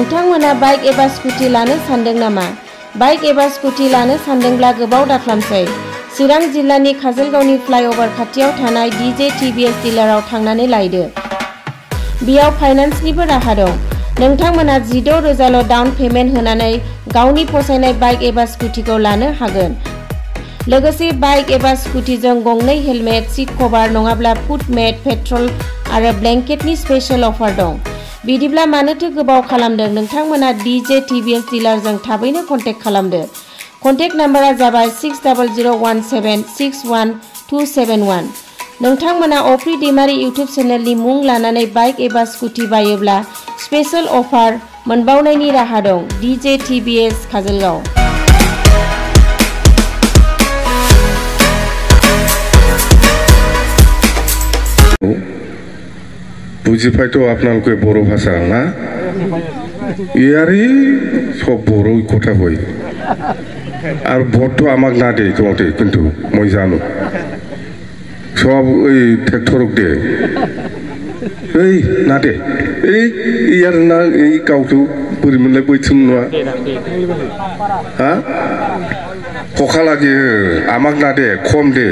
नोंथांमोना बाइक एबा स्कुटि लानो सानदों नामा? बाइक एबा स्कुटि लानो सानदोंब्ला गोबाव दाख्लामसै। चिरां जिल्लानि काजलगावनि फ्लाइअभार खाथियाव थानाय DJ TVS डिलाराव थांनानै लायदो। बेयाव फाइनान्सनिबो राहा दं। नोंथांमोना 16,000ल' डाउन पेमेन्ट होनानै गावनि फसायनाय बाइक एबा स्कुटिखौ लानो हागोन। लोगोसे बाइक एबा स्कुटिजों गंनै हेलमेट, सीट कभार नङाब्ला फुट मेट, पेट्रल आरो ब्लेंकेटनि स्पेशल अफार दं। बिदिब्ला मानोथो गोबाव खालामदों? नोंथांमोना DJ TVS डिलारजों थाबैनो कन्टेक्ट खालामदो। कन्टेक्ट नाम्बारा जाबाय 6001761271। नोंथांमोना अफ्रि दैमारि इउटुब चेनेलनि मुं लानानै बाइक एबा स्कुटि बायोब्ला स्पेशल अफार मोनबावनायनि राहा दं। DJ TVS Kajalgaon. বুঝি পাইতো আপনালোকে বড় ভাষা না ইয়ারই সব বড় কথা কই আর ভোটটো আমাক না দেয় তোমাতে কিন্তু মই জানো সব ওই ট্রেক্টরক দে এই না দে এই ইয়ার না এই কাউকে পরিমাণে বইছুন না হ্যাঁ কখা লাগে আমাক না দে কম দে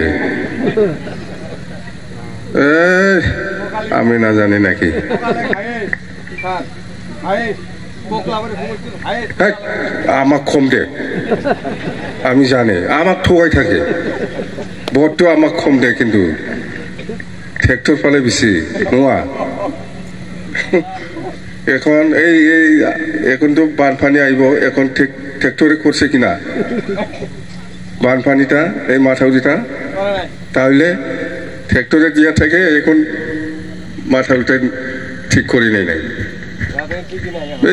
এই আমি না জানি নাকি আমাক কম দে আমি জানি আমাক ঠগাই থাকে ভোটটো আমাক কম দে কিন্তু ট্রেক্টর ফালে বেশি নোয়া এখন এই এখন তো বানপানি আইব এখন ট্রেক্টরে করছে কিনা বানপানিটা এই মাথাউরিটা তাহলে ট্রেক্টরে দিয়া থাকে এখন মাথাউরিটা ঠিক করি নাই নাই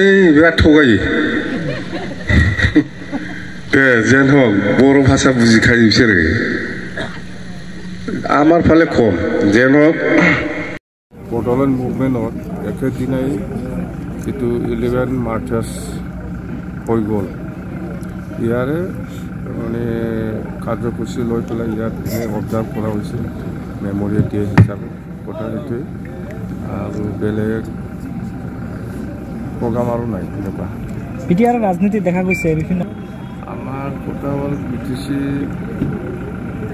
এই বিরাট ঠগাই যেন হোক বড় ভাষা বুঝি খাই বিচেরে আমার ফালে কম যেন হোক বড়োলেণ্ড মুভমেণ্টত একেদিনাই যিটো 11 মাৰ্চাৰ্চ হৈ গ'ল ইয়াৰে মানে কাৰ্যসূচী লৈ পেলাই ইয়াত অবজাৰ্ভ কৰা হৈছিল মেমৰিয়েল ডে হিচাপে কথা সেইটোৱে আৰু বেলেগ প্ৰগ্ৰাম আৰু নাই তেনেকুৱা পিটিআৰ ৰাজনীতি দেখা গৈছে বিভিন্ন আমাৰ কথা হ'ল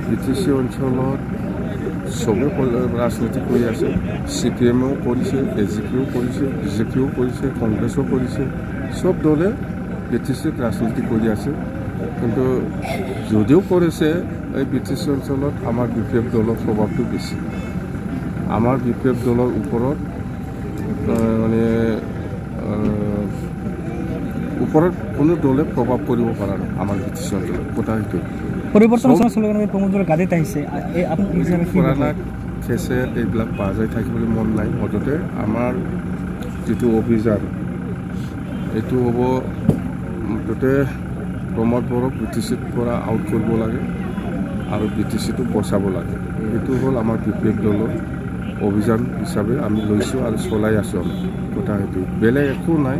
BTC অঞ্চলত চবে ৰাজনীতি কৰি আছে CPMও কৰিছে AGPও কৰিছে BJPও কৰিছে কংগ্ৰেছো কৰিছে সব দলে BTCত ৰাজনীতি কৰি আছে কিন্তু যদিও কৰিছে এই BTC অঞ্চলত আমাৰ BPF দলৰ প্ৰভাৱটো বেছি আমাৰ BPF দলৰ ওপৰত মানে ওপৰত কোনো দলে প্ৰভাৱ কৰিব পৰা নাই আমাৰ BTC অঞ্চলত কথা সেইটো পৰিৱৰ্তন শ্লোগানেৰে প্ৰমোদৰ গাদীত আহিছে এই আপুনি হিচাপে পুৰাণা কেছে এইবিলাক বাজাই থাকিবলৈ মন নাই মুঠতে আমাৰ যিটো অভিযান এইটো হ'ব মুঠতে প্ৰমোদ বড়োক BTCৰ পৰা আউট কৰিব লাগে আৰু BTCটো বচাব লাগে এইটো হ'ল আমাৰ BPF দলৰ অভিযান হিচাপে আমি লৈছোঁ আৰু চলাই আছোঁ আমি কথা সেইটো বেলেগ একো নাই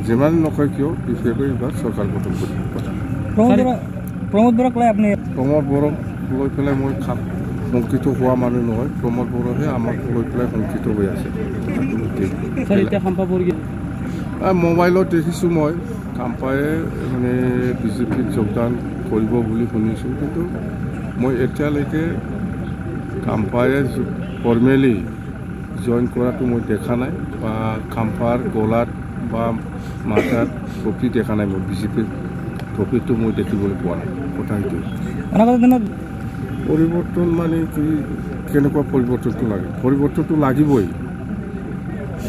যিমান নকয় কিয় BPFে এইবাৰ চৰকাৰ গঠন কৰিব কথা প্ৰমোদ বড়োক লৈ আপুনি প্ৰমোদ বড়োক লৈ পেলাই মই শংকিত হোৱা মানুহ নহয় প্ৰমোদ বড়োহে আমাক লৈ পেলাই শংকিত হৈ আছে মোবাইলত দেখিছোঁ মই কাম্পায়ে মানে BJPত যোগদান কৰিব বুলি শুনিছোঁ কিন্তু মই এতিয়ালৈকে কাম্পায়ে ফৰ্মেলি জইন কৰাটো মই দেখা নাই বা কাম্পাৰ গলাত বা মাথাত ট্ৰফি দেখা নাই মই BJPৰ ট্ৰফিটো মই দেখিবলৈ পোৱা নাই কথা সেইটোৱে পৰিৱৰ্তন মানে কি কেনেকুৱা পৰিৱৰ্তনটো লাগে পৰিৱৰ্তনটো লাগিবই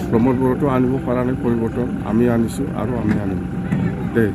প্ৰমোদ বড়োটো আনিব পৰা নাই পৰিৱৰ্তন আমি আনিছোঁ আৰু আমি আনিম দেই